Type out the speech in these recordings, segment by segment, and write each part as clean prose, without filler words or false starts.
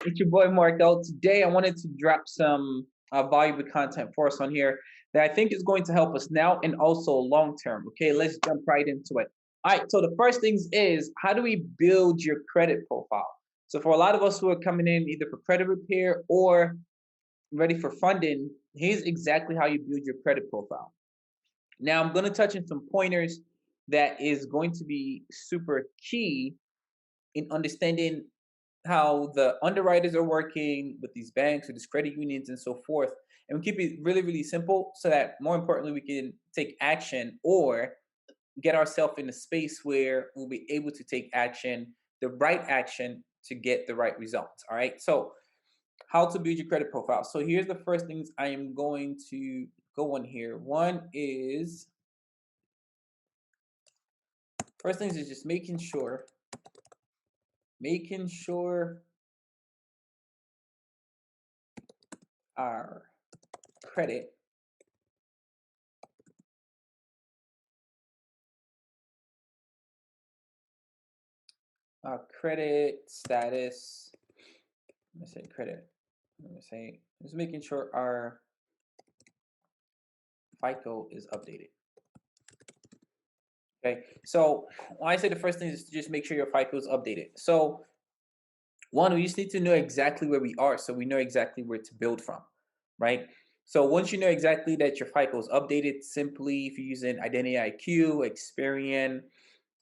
It's your boy Markel. Today, I wanted to drop some valuable content for us on here that I think is going to help us now and also long term. Okay, let's jump right into it. All right, so the first things is how do we build your credit profile? So, for a lot of us who are coming in either for credit repair or ready for funding, here's exactly how you build your credit profile. Now, I'm going to touch on some pointers that is going to be super key in understanding how the underwriters are working with these banks or these credit unions and so forth. And we keep it really, really simple so that more importantly, we can take action or get ourselves in a space where we'll be able to take action, the right action to get the right results. All right. So, how to build your credit profile. So, here's the first things I am going to go on here. One is, first things is just making sure our credit credit status. Let me say credit. Let me say just making sure our FICO is updated. Okay, so when I say the first thing is to just make sure your FICO is updated. So one, we just need to know exactly where we are, so we know exactly where to build from, right? So once you know exactly that your FICO is updated, simply if you're using Identity IQ, Experian,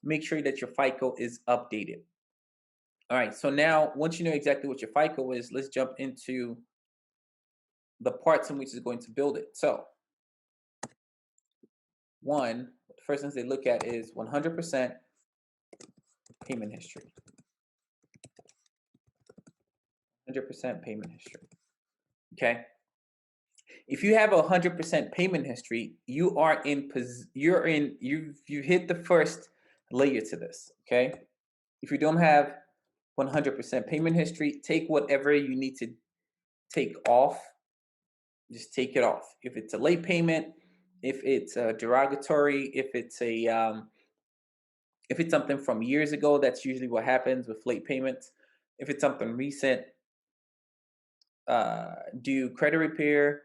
make sure that your FICO is updated. All right, so now once you know exactly what your FICO is, let's jump into the parts in which is going to build it. So one, the first things they look at is 100% payment history. 100% payment history. Okay. If you have 100% payment history, you hit the first layer to this. Okay. If you don't have 100% payment history, take whatever you need to take off. Just take it off. If it's a late payment, if it's a derogatory, if it's something from years ago, that's usually what happens with late payments. If it's something recent, do credit repair,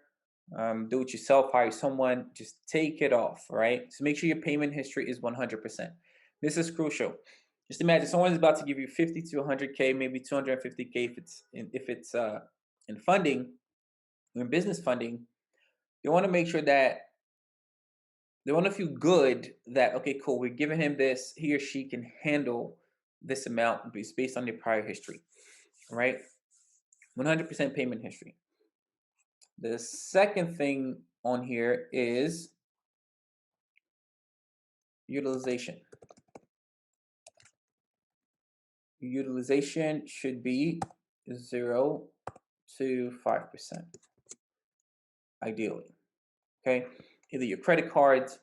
do it yourself, hire someone, just take it off, right? So make sure your payment history is 100%. This is crucial. Just imagine someone's about to give you 50 to 100K, maybe 250K if it's in funding, in business funding. You want to make sure that they want to feel good that, okay, cool, we're giving him this, he or she can handle this amount based on their prior history, right? 100% payment history. The second thing on here is utilization. Utilization should be 0 to 5%, ideally. Okay, either your credit cards,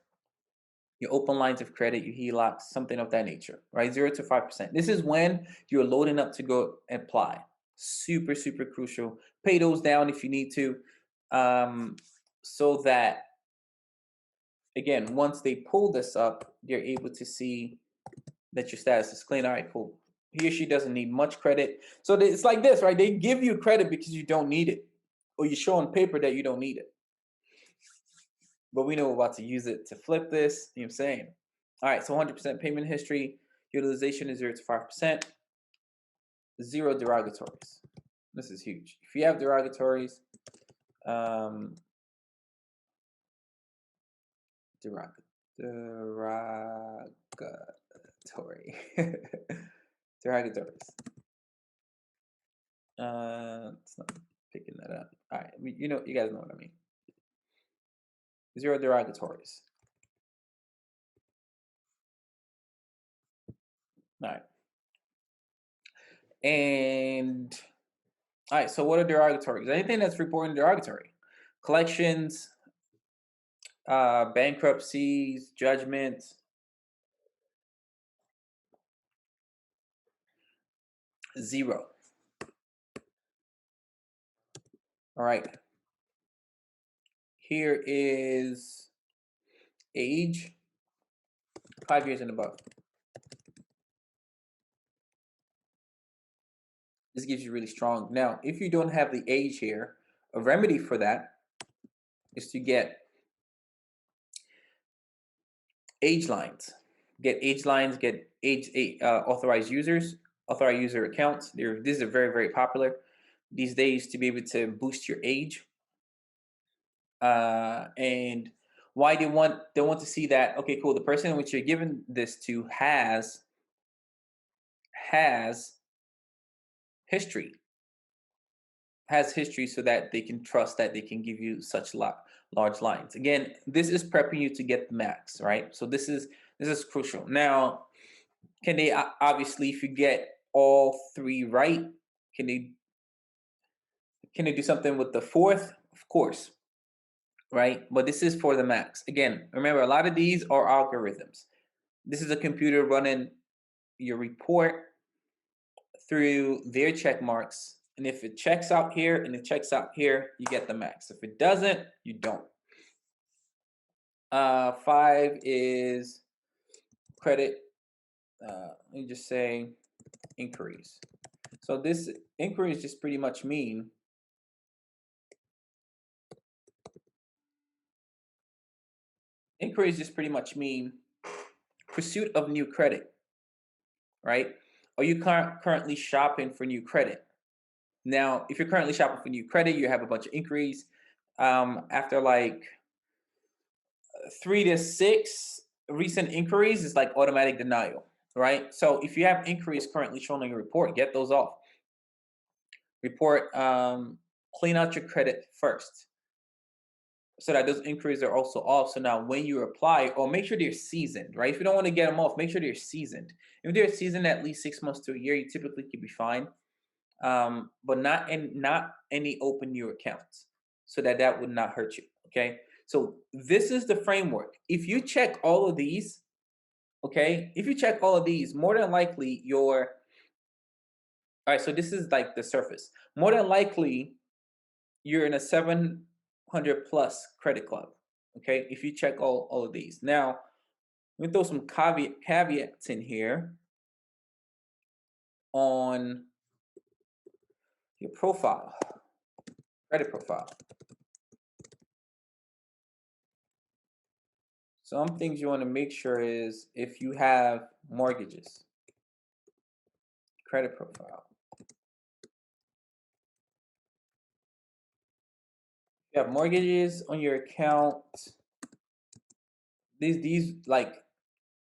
your open lines of credit, your HELOCs, something of that nature, right? 0 to 5%. This is when you're loading up to go apply. Super, super crucial. Pay those down if you need to, so that, again, once they pull this up, they're able to see that your status is clean. All right, cool. He or she doesn't need much credit. So it's like this, right? They give you credit because you don't need it, or you show on paper that you don't need it. But we know we're about to use it to flip this. You know what I'm saying? All right, so 100% payment history, utilization is 0 to 5%, 0 derogatories. This is huge. If you have derogatories, derogatory, derogatories. It's not picking that up. All right, you guys know what I mean. 0 derogatories. All right. And all right, so what are derogatories? Anything that's reporting derogatory. Collections, bankruptcies, judgments. 0. All right. Here is age, 5 years and above. This gives you really strong. Now, if you don't have the age here, a remedy for that is to get age lines. Get age lines, get authorized users, authorized user accounts. These are very, very popular these days to be able to boost your age. And why they want to see that, okay, cool, the person which you're giving this to has history, has history so that they can trust that they can give you such large lines. Again, this is prepping you to get the max, right? So this is crucial. Now, can they obviously, if you get all three right, can they can they do something with the fourth? Of course, right? But this is for the max. Again, remember, a lot of these are algorithms. This is a computer running your report through their check marks. And if it checks out here and it checks out here, you get the max. If it doesn't, you don't. 5 is credit. Let me just say inquiries. So this inquiries just pretty much mean pursuit of new credit, right? Are you currently shopping for new credit? Now, if you're currently shopping for new credit, you have a bunch of inquiries. After like 3 to 6 recent inquiries, is like automatic denial, right? So if you have inquiries currently shown on your report, get those off. Report, clean out your credit first so that those inquiries are also off. So now when you apply, or make sure they're seasoned, right? If you don't want to get them off, make sure they're seasoned. If they're seasoned at least 6 months to a year, you typically could be fine. But not any open new accounts, so that would not hurt you. Okay, so this is the framework. If you check all of these, okay, if you check all of these, more than likely you're all right. So this is like the surface. More than likely, you're in a 700 plus credit club. Okay, if you check all of these. Now, let me throw some caveats in here on your profile, credit profile. Some things you want to make sure is if you have mortgages, credit profile. You have mortgages on your account. These like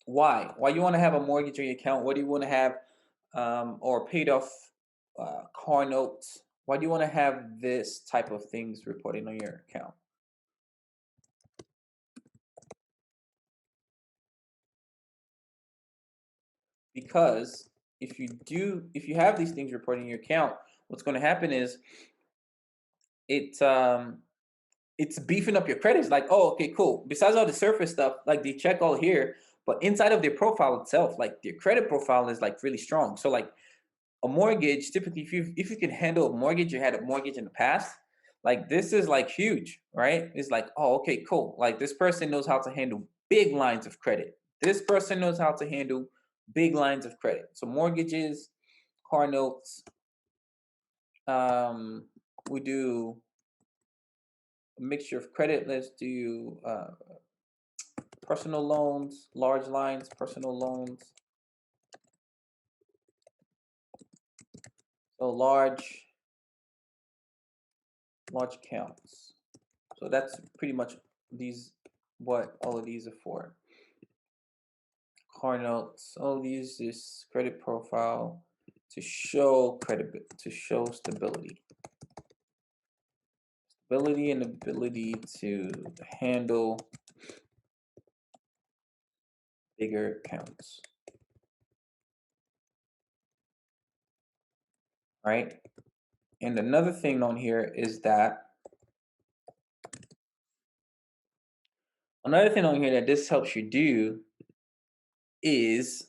why you want to have a mortgage on your account? What do you want to have, or paid off car notes? Why do you want to have this type of things reporting on your account? Because if you have these things reporting your account, what's going to happen is it it's beefing up your credits. Like, oh, okay, cool. Besides all the surface stuff, like they check all here, but inside of their profile itself, like their credit profile is like really strong. So like a mortgage, typically, if you can handle a mortgage, you had a mortgage in the past, like this is like huge, right? It's like, oh, okay, cool. Like this person knows how to handle big lines of credit. This person knows how to handle big lines of credit. So mortgages, car notes, we do a mixture of credit. Let's do personal loans, large lines, personal loans. So large accounts. So that's pretty much what all of these are for. Car notes, all these is credit profile to show stability. Stability and ability to handle bigger accounts. Right? And another thing on here is that this helps you do is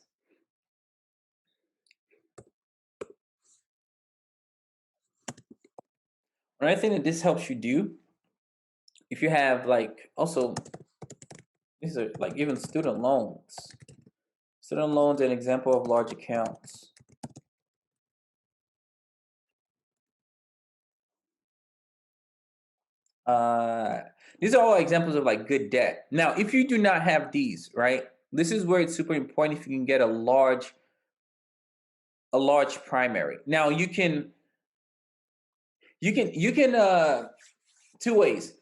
another thing that this helps you do, if you have like also these are like even student loans. Student loans, an example of large accounts. Uh, these are all examples of like good debt. Now, if you do not have these, right, this is where it's super important if you can get a large primary. Now you can two ways.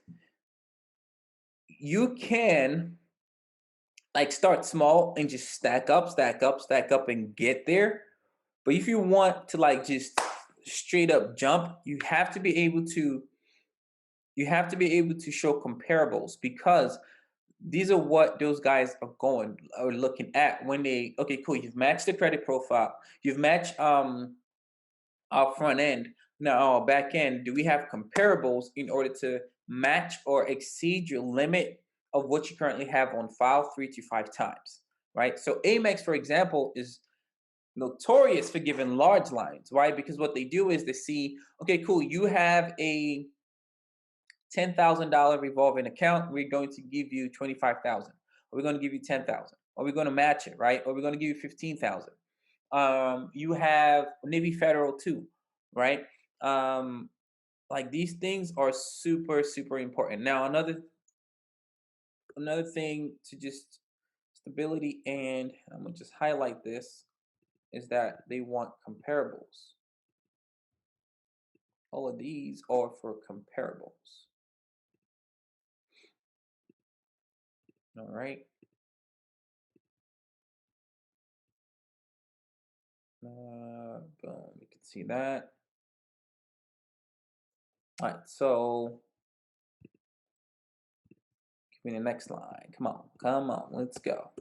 You can like start small and just stack up, stack up, stack up and get there. But if you want to like just straight up jump, you have to be able to show comparables because these are what those guys are looking at when they okay, cool, you've matched the credit profile, you've matched our front end. Now our back end, do we have comparables in order to match or exceed your limit of what you currently have on file 3 to 5 times, right? So Amex, for example, is notorious for giving large lines, right? Because what they do is they see, okay, cool, you have a $10,000 revolving account. We're going to give you 25,000. We're going to give you 10,000. Or we're going to match it, right? Or we're going to give you 15,000. You have Navy Federal too, right? Um, like these things are super super important. Now another thing to just stability, and I'm gonna just highlight this, is that they want comparables. All of these are for comparables. All right. Boom. You can see that. All right. So give me the next line. Come on. Come on. Let's go.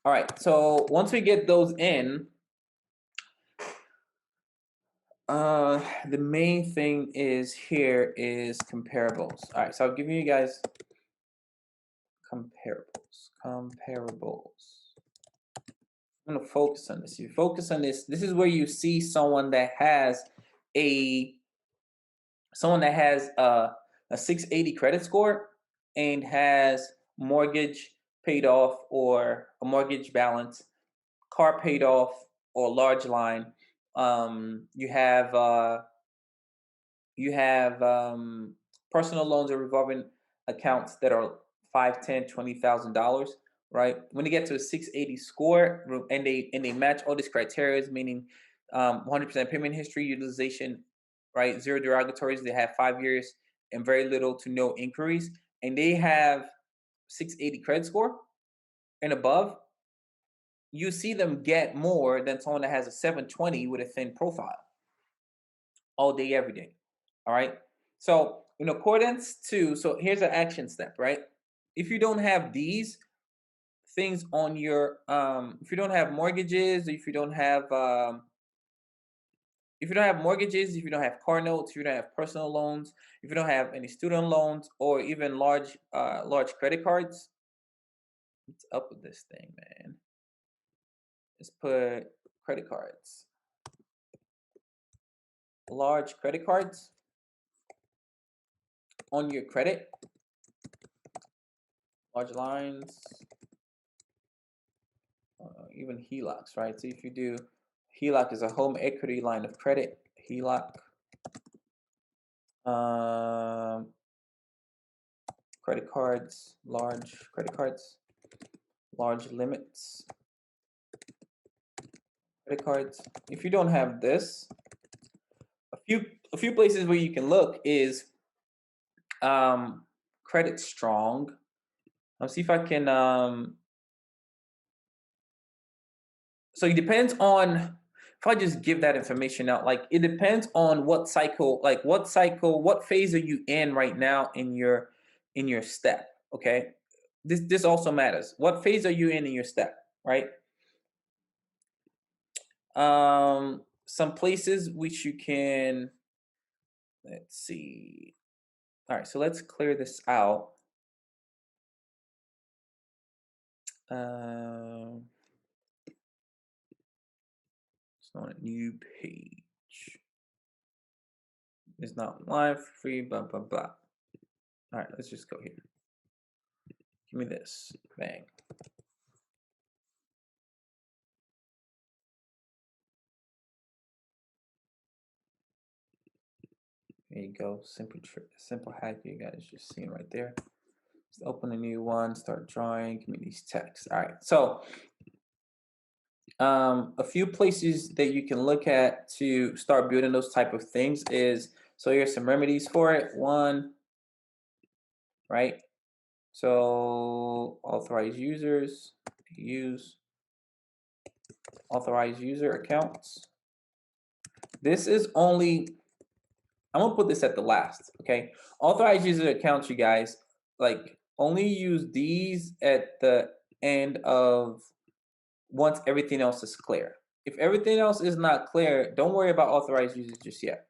All right. So once we get those in, the main thing is here is comparables. All right. So I've given you guys comparables. Comparables. I'm gonna focus on this. You focus on this. This is where you see a someone that has a 680 credit score and has mortgage paid off or a mortgage balance, car paid off or large line. You have personal loans or revolving accounts that are 5, 10, $20,000, right? When they get to a 680 score and they match all these criteria, meaning 100% payment history, utilization, right? Zero derogatories. They have 5 years and very little to no inquiries, and they have 680 credit score and above. You see them get more than someone that has a 720 with a thin profile all day, every day. All right. So, in accordance to, so here's an action step, right? If you don't have these things on your, if you don't have mortgages, if you don't have mortgages, if you don't have car notes, if you don't have personal loans, if you don't have any student loans or even large credit cards, what's up with this thing, man? Let's put credit cards, large credit cards on your credit, large lines, even HELOCs, right? So if you do HELOC is a home equity line of credit, HELOC, um, credit cards, large credit cards, large limits, credit cards. If you don't have this, a few places where you can look is credit strong. I'll see if I can so it depends on, if I just give that information out, like it depends on what phase are you in right now in your step. Okay. This also matters. What phase are you in your step, right? Some places which you can, let's see. All right, so let's clear this out. It's not a new page. It's not live, free, blah, blah, blah. All right, let's just go here. Give me this, bang. There you go. Simple hack you guys just seen right there. Let's open a new one, start drawing, give me these texts. All right. So a few places that you can look at to start building those type of things is, so here's some remedies for it. One, right? So authorized users, use authorized user accounts. This is only, I'm gonna put this at the last, okay? Authorized user accounts, you guys, like only use these at the end of once everything else is clear. If everything else is not clear, don't worry about authorized users just yet.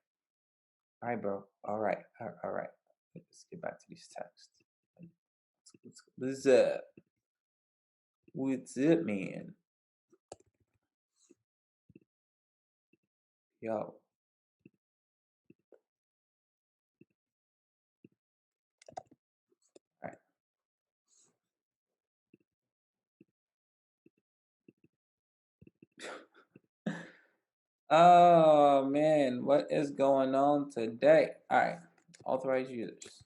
All right, bro. All right. All right. Let's get back to these texts. What's up, man? Yo. All right. Oh man, what is going on today? All right, authorized users.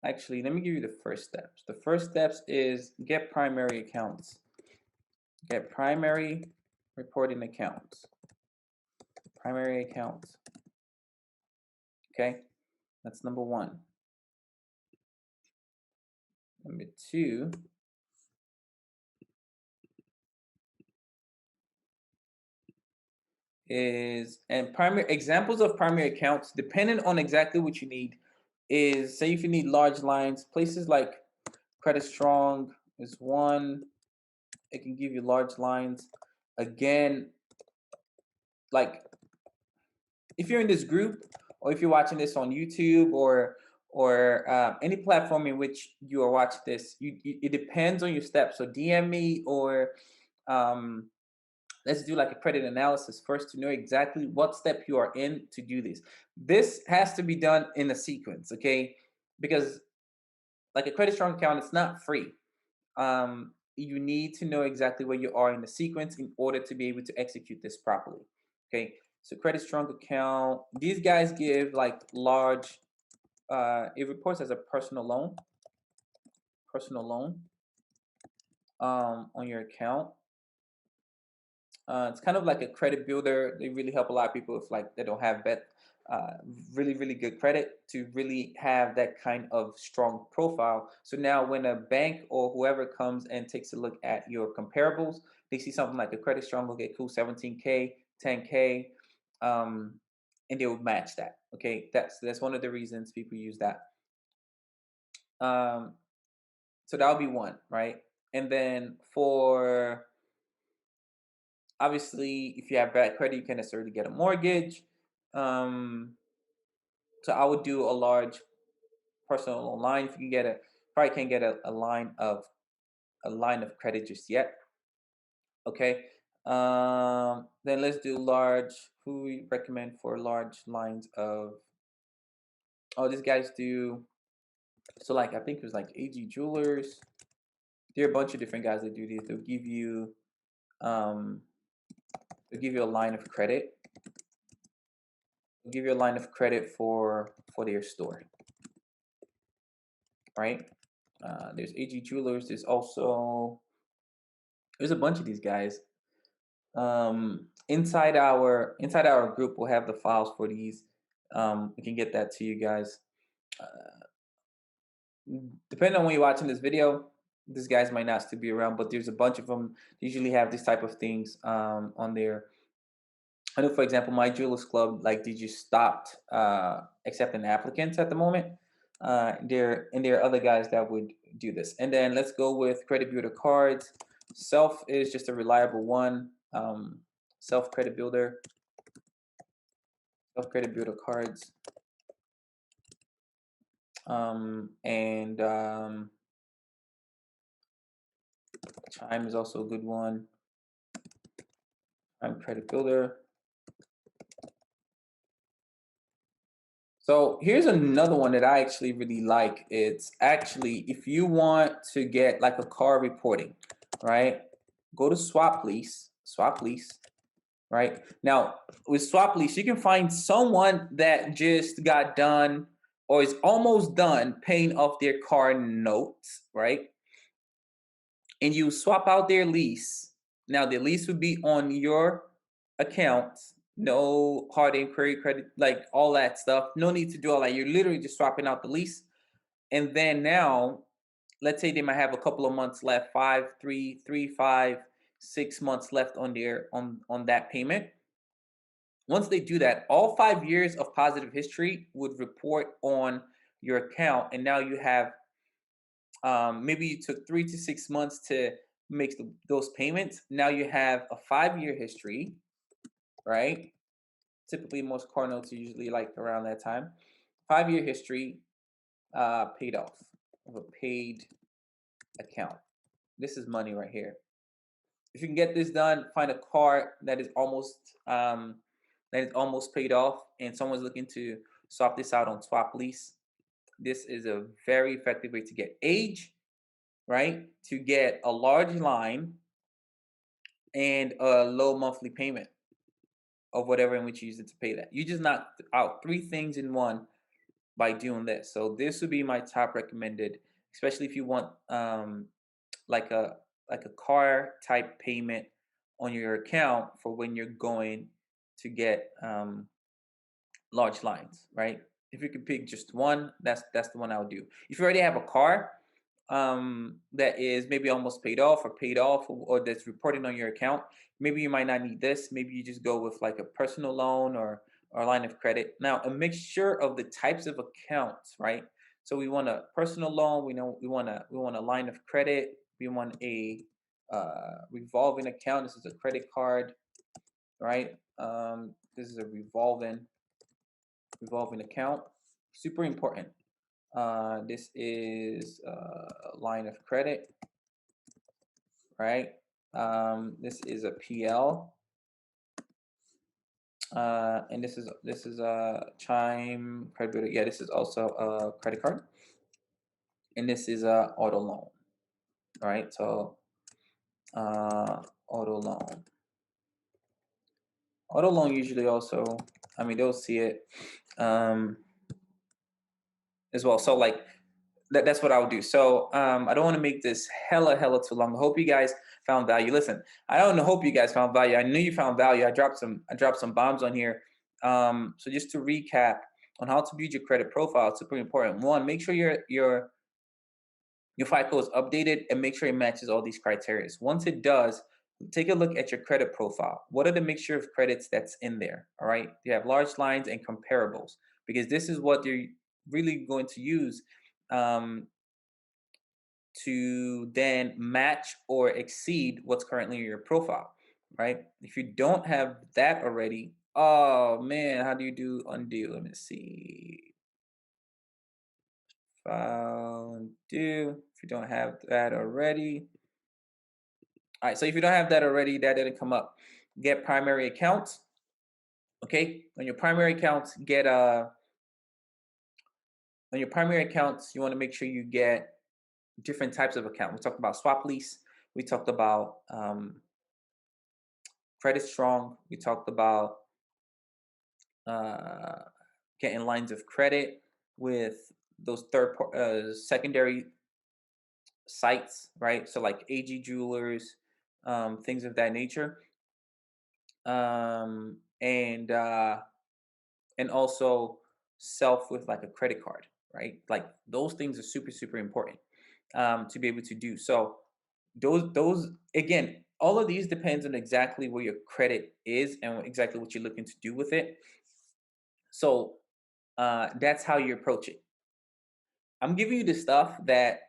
Actually, let me give you the first steps. The first steps is get primary accounts. Get primary reporting accounts. Primary accounts. Okay, that's number one. Number two is, and primary examples of primary accounts, depending on exactly what you need, is say if you need large lines, places like Credit Strong is one. It can give you large lines. Again, like if you're in this group or if you're watching this on YouTube or any platform in which you are watching this, it depends on your steps. So DM me or um, let's do like a credit analysis first to know exactly what step you are in to do this. This has to be done in a sequence, okay? Because like a Credit Strong account, it's not free. You need to know exactly where you are in the sequence in order to be able to execute this properly. Okay, so Credit Strong account, these guys give like large, it reports as a personal loan on your account. It's kind of like a credit builder. They really help a lot of people if like they don't have uh, really good credit to really have that kind of strong profile. So now when a bank or whoever comes and takes a look at your comparables, they see something like a credit strong, okay, cool, 17K, 10K, and they will match that. Okay, that's one of the reasons people use that. Um, so that'll be one, right? And then for obviously, if you have bad credit, you can't necessarily get a mortgage. Um, so I would do a large personal loan line. If you can get a, probably can't get a line of credit just yet. Okay. Then let's do large. Who we recommend for large lines of? Oh, these guys do. So like I think it was like AG Jewelers. There are a bunch of different guys that do these. Um, they'll give you a line of credit. They'll give you a line of credit for their store, right? There's AG Jewelers. There's a bunch of these guys. Inside our group, we'll have the files for these. We can get that to you guys. Depending on when you're watching this video, these guys might not still be around, but there's a bunch of them. They usually have this type of things on there. I know, for example, my Jewelers Club, like they just stopped accepting applicants at the moment. There are other guys that would do this. And then let's go with Credit Builder Cards. Self is just a reliable one. Self Credit Builder, Self Credit Builder Cards, and Chime is also a good one. Chime Credit Builder. So here's another one that I actually really like. It's actually, if you want to get like a car reporting, right? Go to Swap Lease, right? Now, with swap lease, you can find someone that just got done or is almost done paying off their car notes, right? And you swap out their lease. Now, the lease would be on your account, no hard inquiry credit, like all that stuff. No need to do all that. You're literally just swapping out the lease. And then now, let's say they might have a couple of months left, 5, 3, 3, 5, 6 months left on their on that payment. Once they do that, all 5 years of positive history would report on your account, and now you have maybe you took 3 to 6 months to make those payments. Now you have a 5 year history, right? Typically, most car notes are usually like around that time. 5 year history paid off of a paid account. This is money right here. If you can get this done, find a car that is almost paid off, and someone's looking to swap this out on swap lease. This is a very effective way to get age, right? To get a large line and a low monthly payment of whatever in which you use it to pay that. You just knocked out three things in one by doing this. So this would be my top recommended, especially if you want like a like a car type payment on your account for when you're going to get large lines, right? If you could pick just one, that's the one I would do. If you already have a car that is maybe almost paid off or that's reported on your account, maybe you might not need this. Maybe you just go with like a personal loan or a line of credit. Now, a mixture of the types of accounts, right? So we want a personal loan, we want a line of credit, we want a revolving account. This is a credit card, right? This is a revolving account. Super important. This is a line of credit, right? This is a PL, and this is a Chime credit. Yeah, this is also a credit card, and this is a auto loan. All right, so auto loan. Auto loan usually also, I mean, they'll see it as well. So like that's what I would do. So I don't want to make this hella too long. I hope you guys found value. Listen, I don't hope you guys found value. I knew you found value. I dropped some bombs on here. So just to recap on how to build your credit profile, it's super important. One, make sure your FICO is updated and make sure it matches all these criteria. Once it does, take a look at your credit profile. What are the mixture of credits that's in there? All right. You have large lines and comparables, because this is what you're really going to use to then match or exceed what's currently in your profile, right? If you don't have that already, oh man, how do you do undo? Let me see. File undo. If you don't have that already. All right, so if you don't have that already, that didn't come up. Get primary accounts. Okay, on your primary accounts, on your primary accounts, you want to make sure you get different types of account. We talked about swap lease. We talked about credit strong. We talked about uh, getting lines of credit with those secondary sites, right? So like AG Jewelers, things of that nature, um, and uh, and also self with like a credit card, right? Like those things are super important to be able to do. So those again, all of these depends on exactly where your credit is and exactly what you're looking to do with it. So that's how you approach it. I'm giving you the stuff that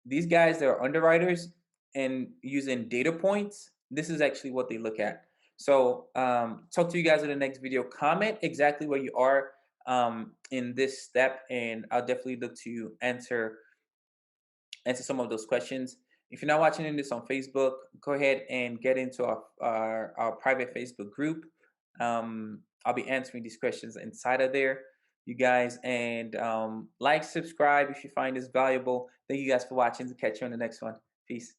these guys that are underwriters and using data points, this is actually what they look at. So talk to you guys in the next video. Comment exactly where you are in this step, and I'll definitely look to answer some of those questions. If you're not watching this on Facebook, go ahead and get into our private Facebook group. I'll be answering these questions inside of there, you guys. And like, subscribe if you find this valuable. Thank you guys for watching. Catch you on the next one. Peace.